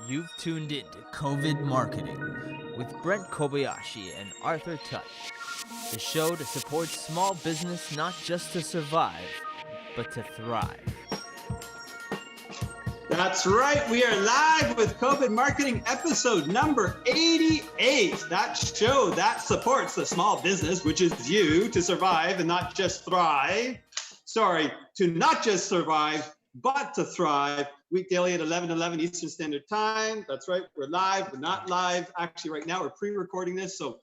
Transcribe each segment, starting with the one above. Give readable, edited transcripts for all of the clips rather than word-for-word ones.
You've tuned in to COVID Marketing with Brent Kobayashi and Arthur Tutt, the show to support small business not just to survive, but to thrive. That's right. We are live with COVID Marketing episode number 88. That show that supports the small business, which is you, to survive and not just thrive. Sorry, to not just survive, but to thrive. Week daily at 11:11 Eastern Standard Time. That's right. We're live. We're not live. Actually, right now we're pre-recording this. So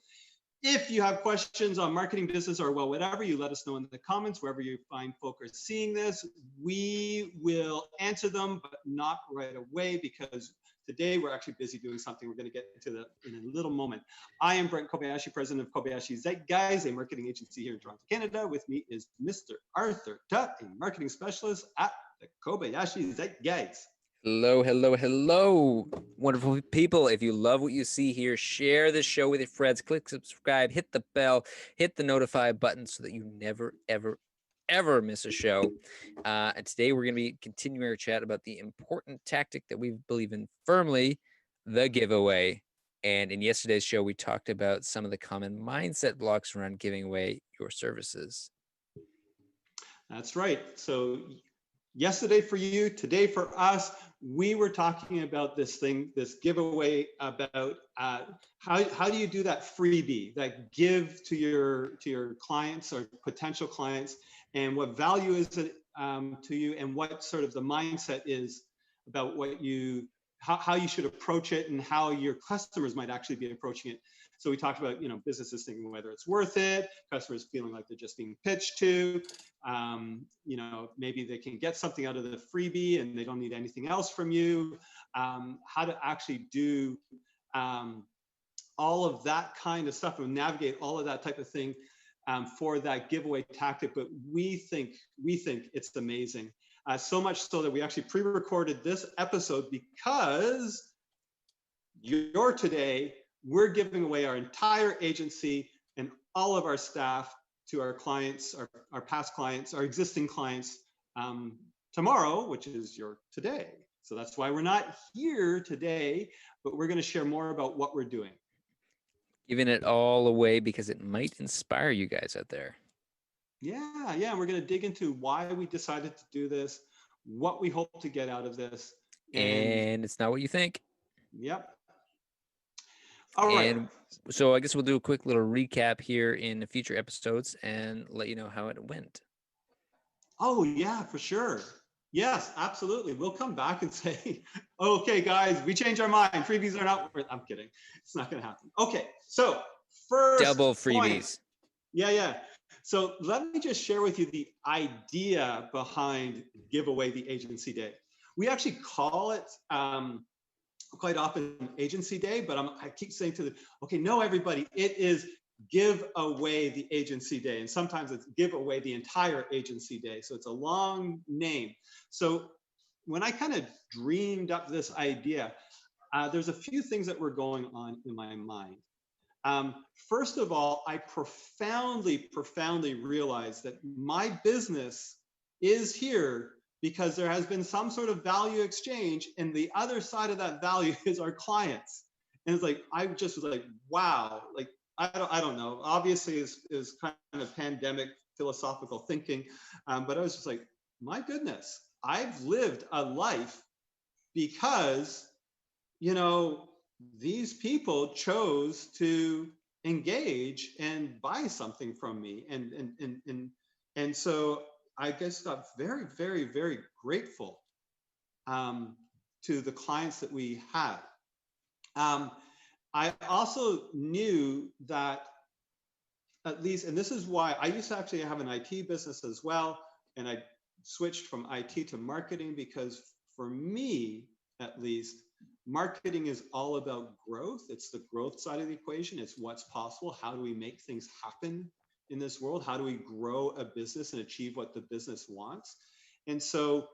if you have questions on marketing, business, or whatever, you let us know in the comments, wherever you find folk are seeing this. We will answer them, but not right away because today we're actually busy doing something. We're going to get into that in a little moment. I am Brent Kobayashi, president of Kobayashi Zeitguys, a marketing agency here in Toronto, Canada. With me is Mr. Arthur Tutt, a marketing specialist at the Kobayashi Zeitguys. Hello, hello, hello, wonderful people. If you love what you see here, share this show with your friends, click subscribe, hit the bell, hit the notify button so that you never, ever miss a show. And today we're going to be continuing our chat about the important tactic that we believe in firmly, the giveaway. And in yesterday's show, we talked about some of the common mindset blocks around giving away your services. That's right. So yesterday for you, today for us, we were talking about this giveaway about how do you do that freebie, that give to your clients or potential clients, and what value is it to you, and what sort of the mindset is about how you should approach it and how your customers might actually be approaching it. So we talked about, businesses thinking whether it's worth it, customers feeling like they're just being pitched to, maybe they can get something out of the freebie and they don't need anything else from you, how to actually do all of that kind of stuff and navigate all of that type of thing for that giveaway tactic. But we think it's amazing. So much so that we actually pre-recorded this episode because we're giving away our entire agency and all of our staff to our clients, our past clients, our existing clients tomorrow, which is your today. So that's why we're not here today, but we're going to share more about what we're doing. Giving it all away because it might inspire you guys out there. Yeah. We're going to dig into why we decided to do this, what we hope to get out of this. And it's not what you think. Yep. All right. And so I guess we'll do a quick little recap here in future episodes and let you know how it went. Oh, yeah, for sure. Yes, absolutely. We'll come back and say, okay, guys, we changed our mind. Freebies are not worth. I'm kidding. It's not going to happen. Okay, so first double freebies. Point. Yeah. So let me just share with you the idea behind Give Away the Agency Day. We actually call it quite often Agency Day, but I keep saying to them, okay, no, everybody, it is Give Away the Agency Day. And sometimes it's Give Away the Entire Agency Day. So it's a long name. So when I kind of dreamed up this idea, there's a few things that were going on in my mind. First of all, I profoundly realized that my business is here because there has been some sort of value exchange, and the other side of that value is our clients. And it's like, I just was like, wow, like, I don't know. Obviously, is kind of pandemic philosophical thinking, but I was just like, my goodness, I've lived a life because, these people chose to engage and buy something from me, and so I guess got very, very, very grateful to the clients that we had. I also knew that at least, and this is why I used to actually have an IT business as well, and I switched from IT to marketing because for me, at least, marketing is all about growth. It's the growth side of the equation. It's what's possible. How do we make things happen in this world? How do we grow a business and achieve what the business wants? And so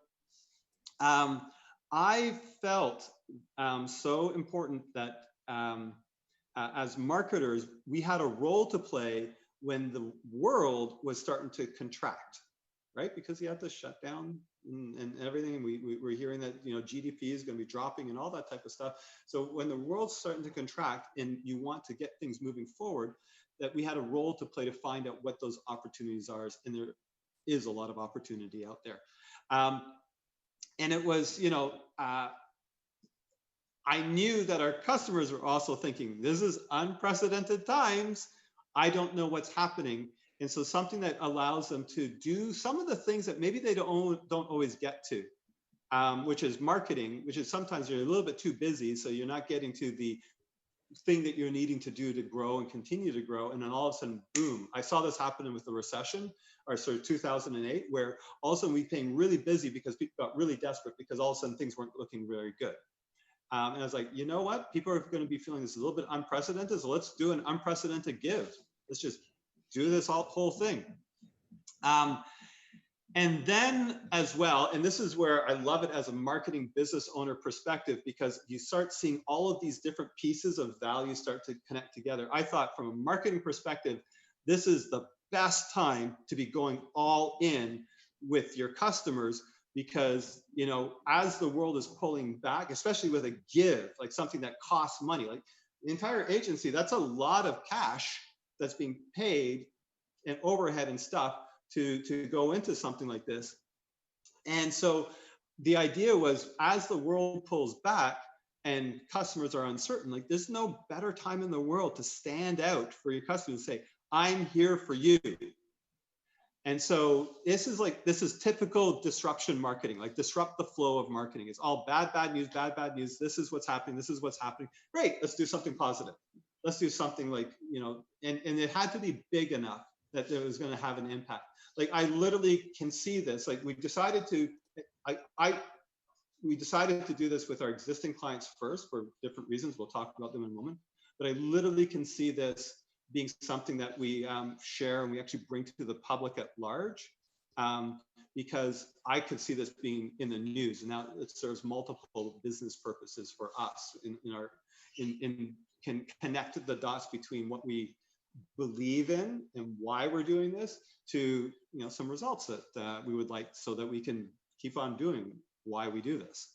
I felt so important that as marketers, we had a role to play when the world was starting to contract, right? Because you had to shut down and everything. And we're hearing that, you know, GDP is going to be dropping and all that type of stuff. So when the world's starting to contract and you want to get things moving forward, that we had a role to play to find out what those opportunities are. And there is a lot of opportunity out there. And it was, you know, I knew that our customers were also thinking, this is unprecedented times. I don't know what's happening. And so something that allows them to do some of the things that maybe they don't always get to, which is marketing, which is sometimes you're a little bit too busy. So you're not getting to the thing that you're needing to do to grow and continue to grow. And then all of a sudden, boom, I saw this happening with the recession, or sort of 2008, where all of a sudden we became really busy because people got really desperate because all of a sudden things weren't looking very good. And I was like, you know what? People are going to be feeling this a little bit unprecedented. So let's do an unprecedented give. Let's just do this whole thing. And then as well, and this is where I love it as a marketing business owner perspective, because you start seeing all of these different pieces of value start to connect together. I thought from a marketing perspective, this is the best time to be going all in with your customers, because, you know, as the world is pulling back, especially with a give, like something that costs money, like the entire agency, that's a lot of cash that's being paid and overhead and stuff to go into something like this. And so the idea was, as the world pulls back and customers are uncertain, like there's no better time in the world to stand out for your customers and say, I'm here for you. And so this is typical disruption marketing, like disrupt the flow of marketing. It's all bad news, bad news. This is what's happening. This is what's happening. Great, let's do something positive. Let's do something like, you know, and it had to be big enough that it was going to have an impact. Like I literally can see this. Like we decided to do this with our existing clients first for different reasons. We'll talk about them in a moment. But I literally can see this being something that we share and we actually bring to the public at large, because I could see this being in the news, and now it serves multiple business purposes for us. Can connect the dots between what we believe in and why we're doing this to, you know, some results that we would like, so that we can keep on doing why we do this.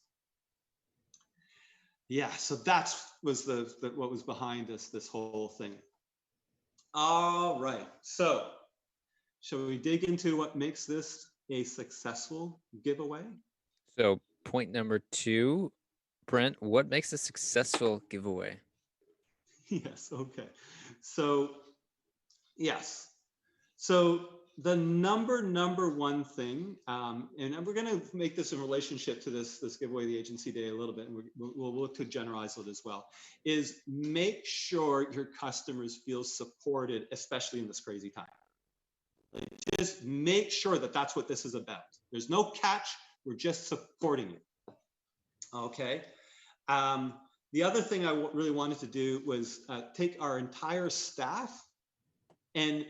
Yeah, so that was what was behind this whole thing. All right, so shall we dig into what makes this a successful giveaway? So point number 2, Brent, what makes a successful giveaway? Yes, okay. So yes. So the number one thing, and we're going to make this in relationship to this giveaway, the agency day, a little bit, and we'll look to generalize it as well, is make sure your customers feel supported, especially in this crazy time. Like, just make sure that that's what this is about. There's no catch. We're just supporting you. Okay. The other thing I really wanted to do was take our entire staff and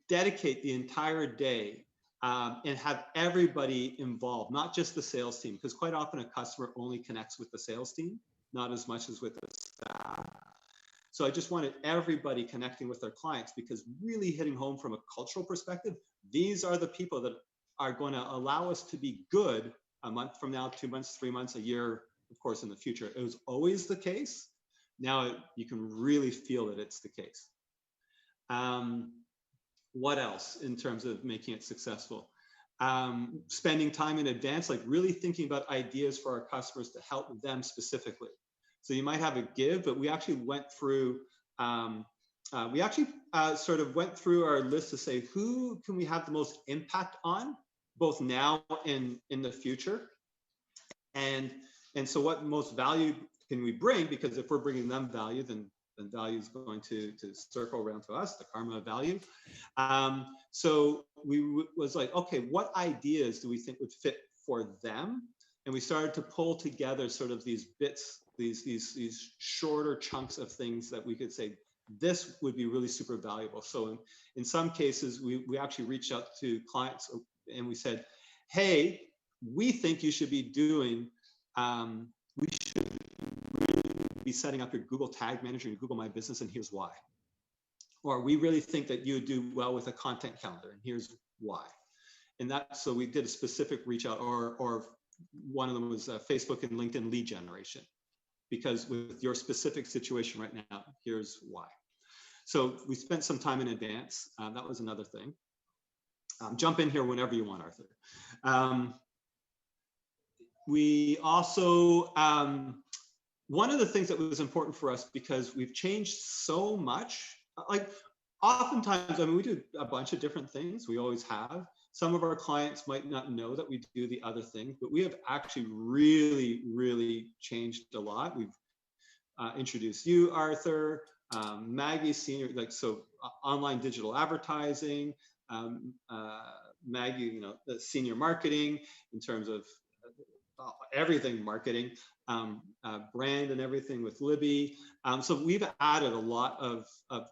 dedicate the entire day and have everybody involved, not just the sales team, because quite often a customer only connects with the sales team, not as much as with the staff. So I just wanted everybody connecting with their clients, because really hitting home from a cultural perspective, these are the people that are going to allow us to be good a month from now, 2 months, 3 months, a year, of course, in the future. It was always the case. Now you can really feel that it's the case. What else in terms of making it successful? Spending time in advance, like really thinking about ideas for our customers to help them specifically. So you might have a give, but we actually went through, sort of went through our list to say, who can we have the most impact on, both now and in the future? And so what most value can we bring? Because if we're bringing them value, then value is going to circle around to us, the karma of value. So we was like, okay, what ideas do we think would fit for them? And we started to pull together sort of these bits, these shorter chunks of things that we could say, this would be really super valuable. So in some cases, we actually reached out to clients and we said, hey, we think you should be doing, we should really be setting up your Google Tag Manager and Google My Business, and here's why. Or we really think that you would do well with a content calendar, and here's why. And so we did a specific reach out, or one of them was Facebook and LinkedIn lead generation, because with your specific situation right now, here's why. So we spent some time in advance. That was another thing. Jump in here whenever you want, Arthur. We also, one of the things that was important for us, because we've changed so much, like oftentimes, I mean, we do a bunch of different things. We always have. Some of our clients might not know that we do the other thing, but we have actually really, really changed a lot. We've introduced you, Arthur, Maggie, senior, like, so online digital advertising, Maggie, you know, the senior marketing in terms of everything marketing, brand and everything with Libby. So we've added a lot of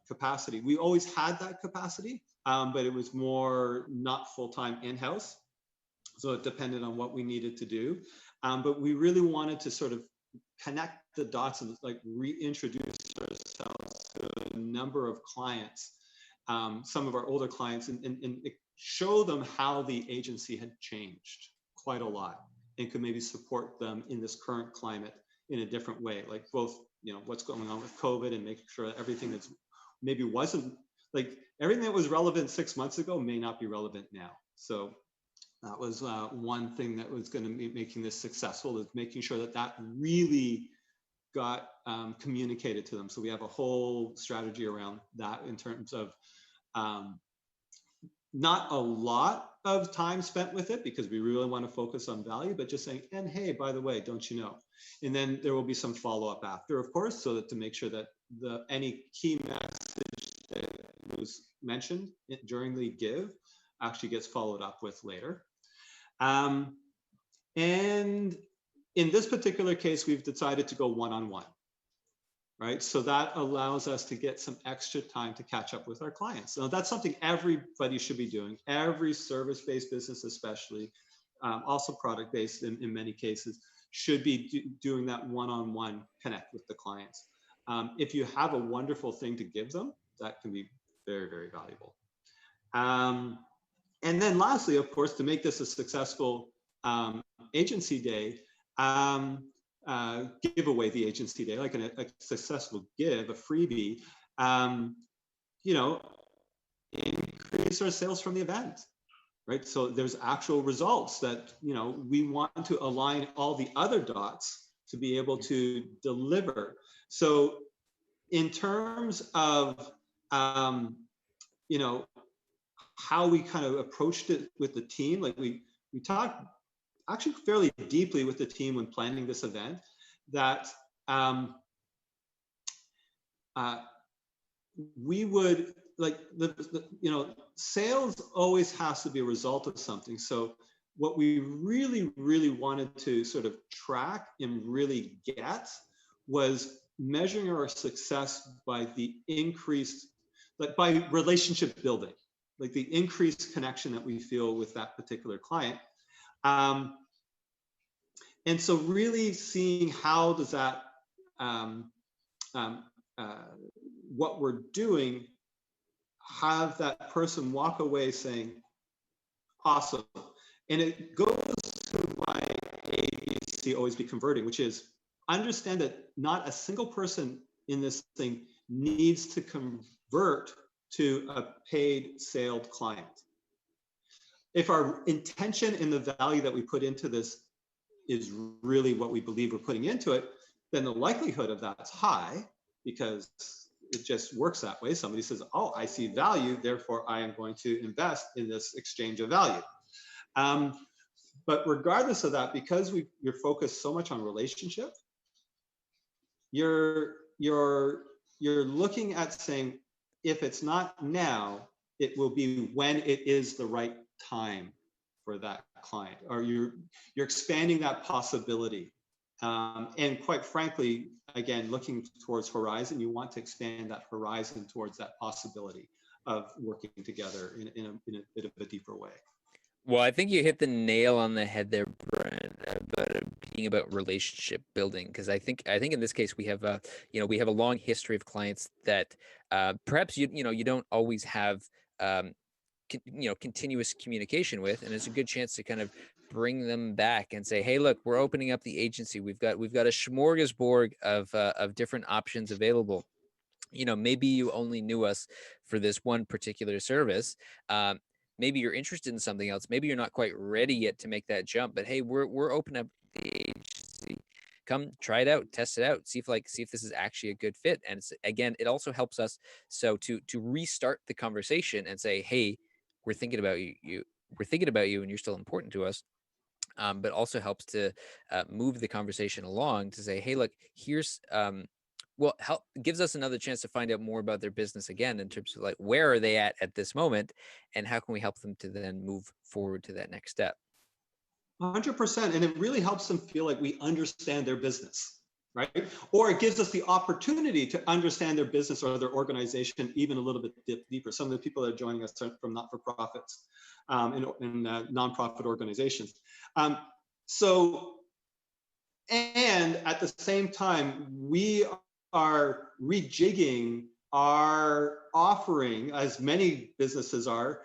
capacity. We always had that capacity, but it was more not full-time in-house. So it depended on what we needed to do. But we really wanted to sort of connect the dots and like reintroduce ourselves to a number of clients, some of our older clients, and show them how the agency had changed quite a lot and could maybe support them in this current climate in a different way, like both, you know, what's going on with COVID and making sure that everything that's maybe wasn't, like everything that was relevant 6 months ago may not be relevant now. So that was one thing that was going to be making this successful, is making sure that that really got communicated to them. So we have a whole strategy around that in terms of not a lot of time spent with it, because we really want to focus on value, but just saying, and hey, by the way, don't you know? And then there will be some follow-up after, of course, so that to make sure that any key message that was mentioned during the give actually gets followed up with later. And in this particular case, we've decided to go one-on-one, right? So that allows us to get some extra time to catch up with our clients. Now that's something everybody should be doing, every service-based business especially, also product-based in many cases, should be doing that one-on-one connect with the clients. If you have a wonderful thing to give them, that can be very, very valuable. And then lastly, of course, to make this a successful agency day, give away the agency day, like a successful give, a freebie, you know, increase our sales from the event, right? So there's actual results that, you know, we want to align all the other dots to be able to deliver. So in terms of, you know, how we kind of approached it with the team, like we talked actually fairly deeply with the team when planning this event, that we would like you know, sales always has to be a result of something. So what we really, really wanted to sort of track and really get was measuring our success by the increased, like by relationship building, like the increased connection that we feel with that particular client. And so really seeing how does that, what we're doing, have that person walk away saying, awesome. And it goes to why ABC always be converting, which is understand that not a single person in this thing needs to convert to a paid sailed client. If our intention and the value that we put into this is really what we believe we're putting into it, then the likelihood of that's high, because it just works that way. Somebody says, oh, I see value, therefore I am going to invest in this exchange of value. But regardless of that, because you're focused so much on relationship, you're looking at saying, if it's not now, it will be when it is the right time for that client, or you're expanding that possibility. And quite frankly, again, looking towards horizon, you want to expand that horizon towards that possibility of working together in a bit of a deeper way. Well, I think you hit the nail on the head there, Brent, about it being about relationship building. Because I think in this case we have we have a long history of clients that perhaps you don't always have continuous communication with, and it's a good chance to kind of bring them back and say, hey, look, we're opening up the agency. We've got a smorgasbord of different options available. Maybe you only knew us for this one particular service. Maybe you're interested in something else. Maybe you're not quite ready yet to make that jump, but hey, we're open up the agency. Come try it out, test it out, see if this is actually a good fit. And it also helps us to restart the conversation and say, hey, we're thinking about you, and you're still important to us. But also helps to move the conversation along to say, hey, look, here's gives us another chance to find out more about their business again, in terms of like, where are they at this moment, and how can we help them to then move forward to that next step. 100%. And it really helps them feel like we understand their business, right? Or it gives us the opportunity to understand their business or their organization even a little bit deeper. Some of the people that are joining us are from not-for-profits and nonprofit organizations. And at the same time, we are rejigging our offering, as many businesses are,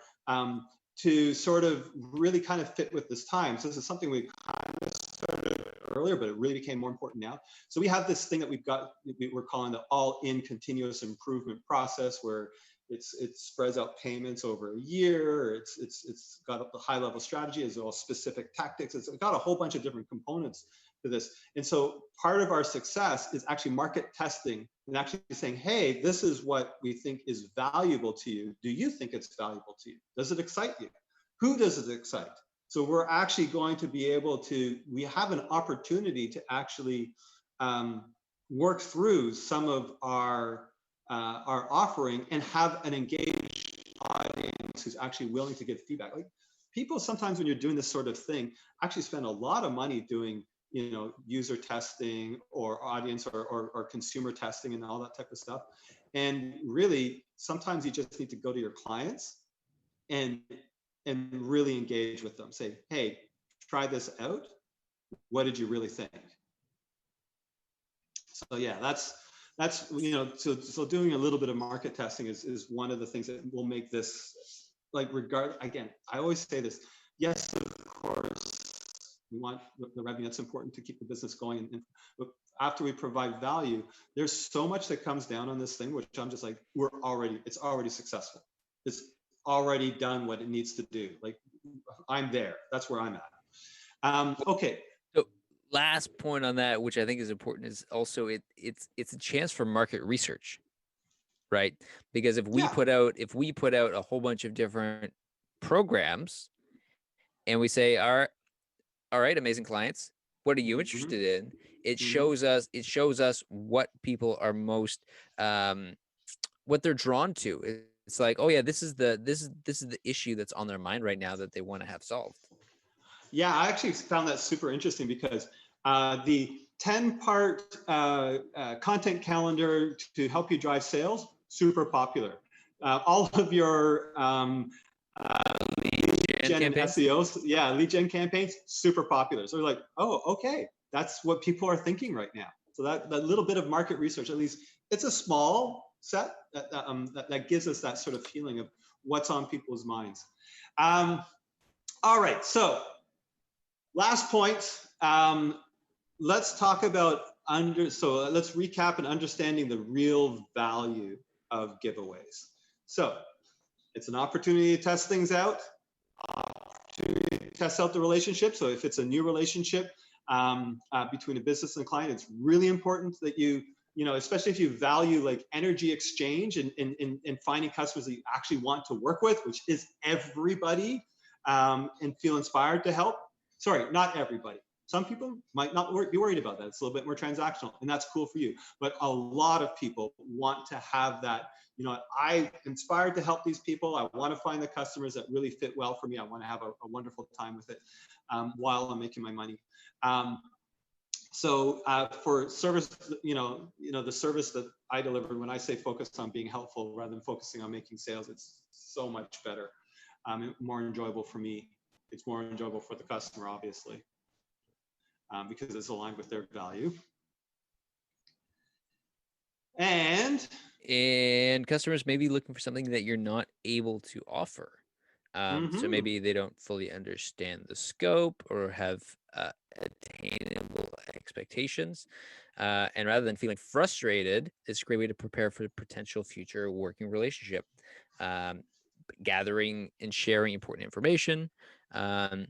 to sort of really kind of fit with this time. So this is something we kind of started earlier, but it really became more important now. So we have this thing that we're calling the all-in continuous improvement process, where it spreads out payments over a year. It's got a high-level strategy as well as specific tactics. It's got a whole bunch of different components to this. And so part of our success is actually market testing and actually saying, hey, this is what we think is valuable to you. Do you think it's valuable to you? Does it excite you? Who does it excite? So we're actually going to be able to, we have an opportunity to actually work through some of our offering and have an engaged audience who's actually willing to give feedback. Like, people sometimes, when you're doing this sort of thing, actually spend a lot of money doing user testing or audience or consumer testing and all that type of stuff. And really, sometimes you just need to go to your clients and really engage with them. Say, hey, try this out. What did you really think? So yeah, that's so doing a little bit of market testing is one of the things that will make this, like, again, I always say this, yes, of course, we want the revenue. That's important to keep the business going. But after we provide value, there's so much that comes down on this thing, which I'm just like, it's already successful. It's already done what it needs to do. Like, I'm there. That's where I'm at. Okay. So last point on that, which I think is important, is also it's a chance for market research, right? Because if we put out a whole bunch of different programs and we say, all right, amazing clients, what are you interested in? It shows us what people are most what they're drawn to. It's like, oh yeah, this is the issue that's on their mind right now that they want to have solved. Yeah, I actually found that super interesting, because the 10-part content calendar to help you drive sales, super popular. All of your lead gen and SEOs, lead gen campaigns, super popular. So we're like, oh, okay, that's what people are thinking right now. So that little bit of market research, at least, it's a small set that gives us that sort of feeling of what's on people's minds. All right, so last point. Let's talk about let's recap and understanding the real value of giveaways. So it's an opportunity to test things out, to test out the relationship. So if it's a new relationship between a business and a client, it's really important that you especially if you value like energy exchange and finding customers that you actually want to work with, which is everybody, and feel inspired to help. Sorry, not everybody. Some people might not be worried about that. It's a little bit more transactional, and that's cool for you. But a lot of people want to have that, I'm inspired to help these people. I want to find the customers that really fit well for me. I want to have a wonderful time with it while I'm making my money. So for service, the service that I deliver, when I say focused on being helpful rather than focusing on making sales, it's so much better, more enjoyable for me. It's more enjoyable for the customer, obviously, because it's aligned with their value. And customers may be looking for something that you're not able to offer. So Mm-hmm. maybe they don't fully understand the scope or have attainable expectations. And rather than feeling frustrated, it's a great way to prepare for the potential future working relationship. Um, Gathering and sharing important information. Um,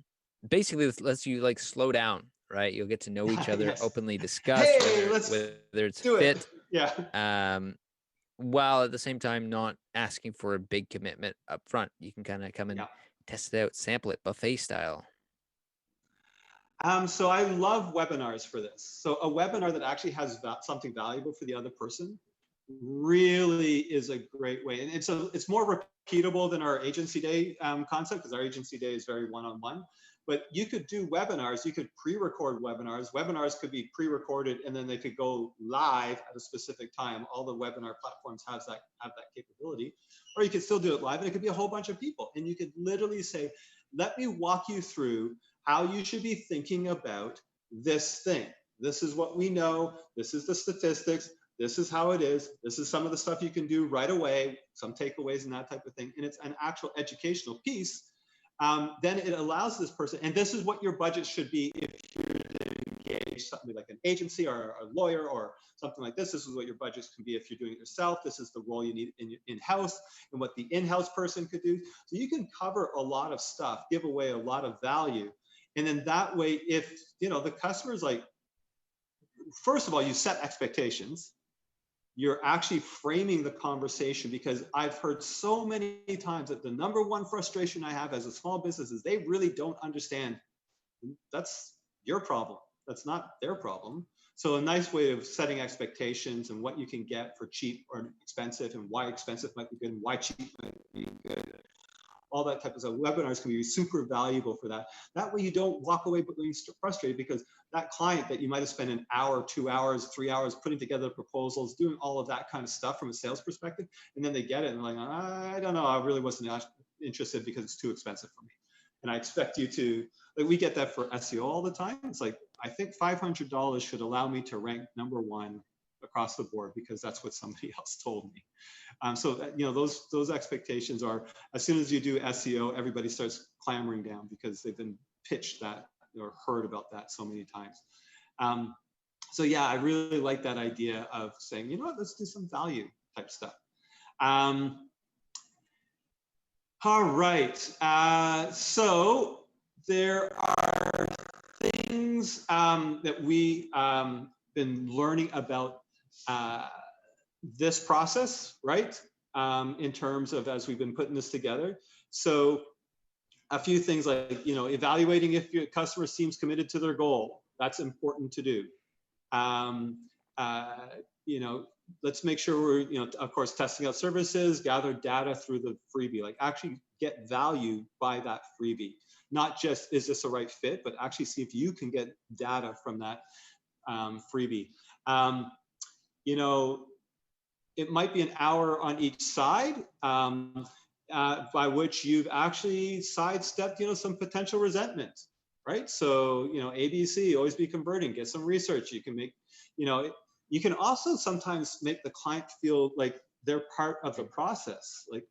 Basically, this lets you like slow down, right? You'll get to know each other, Yes. openly discuss Hey, whether it's do it. fit, Yeah. um, while at the same time not asking for a big commitment up front. You can kind of come and Yeah. test it out, sample it, buffet style. So I love webinars for this. So a webinar that actually has something valuable for the other person really is a great way. And it's more repeatable than our agency day concept, because our agency day is very one-on-one. But you could do webinars, you could pre-record webinars. Webinars could be pre-recorded and then they could go live at a specific time. All the webinar platforms have that capability. Or you could still do it live and it could be a whole bunch of people. And you could literally say, let me walk you through how you should be thinking about this thing. This is what we know. This is the statistics. This is how it is. This is some of the stuff you can do right away, some takeaways and that type of thing. And it's an actual educational piece. Then it allows this person, and this is what your budget should be if you're to engage something like an agency or a lawyer or something like this. This is what your budgets can be if you're doing it yourself. This is the role you need in-house and what the in-house person could do. So you can cover a lot of stuff, give away a lot of value. And then that way, if the customer's like, first of all, you set expectations. You're actually framing the conversation, because I've heard so many times that the number one frustration I have as a small business is they really don't understand. That's your problem. That's not their problem. So a nice way of setting expectations and what you can get for cheap or expensive, and why expensive might be good and why cheap might be good. All that type of stuff. Webinars can be super valuable for that. That way you don't walk away being frustrated, because that client that you might have spent an hour, 2 hours, 3 hours putting together proposals, doing all of that kind of stuff from a sales perspective, and then they get it and they're like, I don't know, I really wasn't interested because it's too expensive for me. And I expect you to, like, we get that for SEO all the time. It's like, I think $500 should allow me to rank #1 across the board, because that's what somebody else told me. So that, those expectations are, as soon as you do SEO, everybody starts clamoring down because they've been pitched that or heard about that so many times. So yeah, I really like that idea of saying, let's do some value type stuff. All right. So there are things that we been learning about this process, right? In terms of, as we've been putting this together. So a few things like, evaluating if your customer seems committed to their goal. That's important to do. Let's make sure we're, of course, testing out services, gather data through the freebie, like actually get value by that freebie. Not just, is this a right fit, but actually see if you can get data from that freebie. It might be an hour on each side, by which you've actually sidestepped, some potential resentment, right? So, ABC, always be converting, get some research. You can make, you can also sometimes make the client feel like they're part of the process. Like,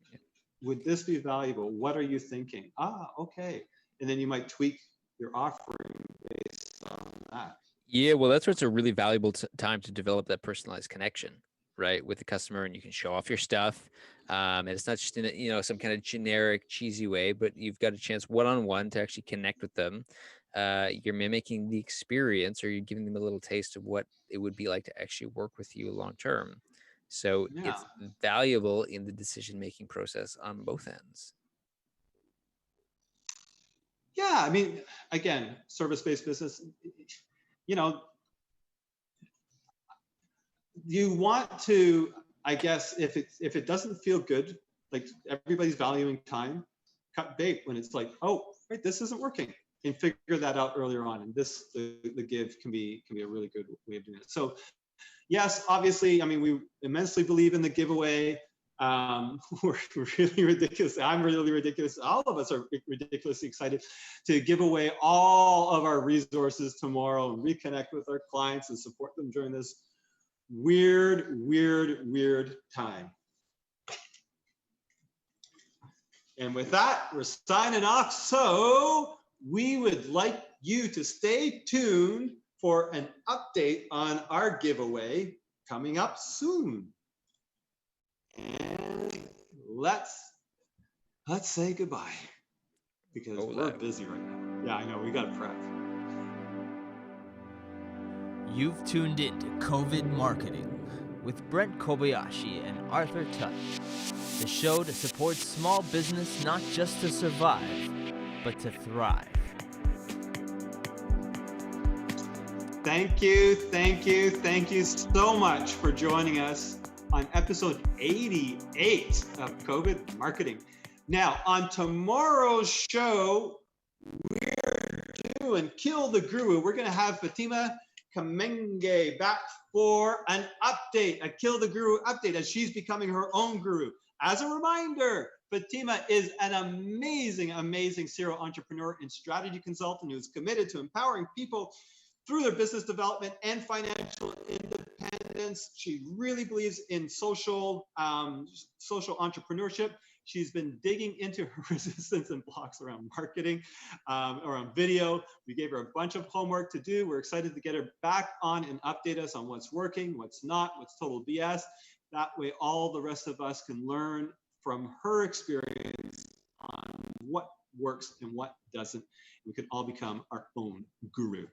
would this be valuable? What are you thinking? Okay. And then you might tweak your offering based on that. Yeah, well, that's where it's a really valuable time to develop that personalized connection, right, with the customer, and you can show off your stuff. And it's not just in some kind of generic, cheesy way, but you've got a chance one-on-one to actually connect with them. You're mimicking the experience, or you're giving them a little taste of what it would be like to actually work with you long term. So Yeah. it's valuable in the decision-making process on both ends. Yeah, I mean, again, service-based business, you want to, I guess, if it doesn't feel good, like everybody's valuing time, cut bait when it's like, oh, wait, this isn't working, and figure that out earlier on. And the give can be a really good way of doing it. So yes, obviously, I mean, we immensely believe in the giveaway. We're really ridiculous. I'm really ridiculous. All of us are ridiculously excited to give away all of our resources tomorrow and reconnect with our clients and support them during this weird time. And with that, we're signing off. So we would like you to stay tuned for an update on our giveaway coming up soon. And let's say goodbye because we're busy right now. Yeah, I know, we got to prep. You've tuned in to COVID Marketing with Brent Kobayashi and Arthur Tutt, the show to support small business not just to survive, but to thrive. Thank you so much for joining us on episode 88 of COVID Marketing. Now, on tomorrow's show, we're doing Kill the Guru. We're going to have Fatima Kamenge back for an update, a Kill the Guru update, as she's becoming her own guru. As a reminder, Fatima is an amazing serial entrepreneur and strategy consultant who is committed to empowering people through their business development and financial independence. She really believes in social entrepreneurship. She's been digging into her resistance and blocks around marketing, around video. We gave her a bunch of homework to do. We're excited to get her back on and update us on what's working, what's not, what's total BS. That way, all the rest of us can learn from her experience on what works and what doesn't. We can all become our own guru.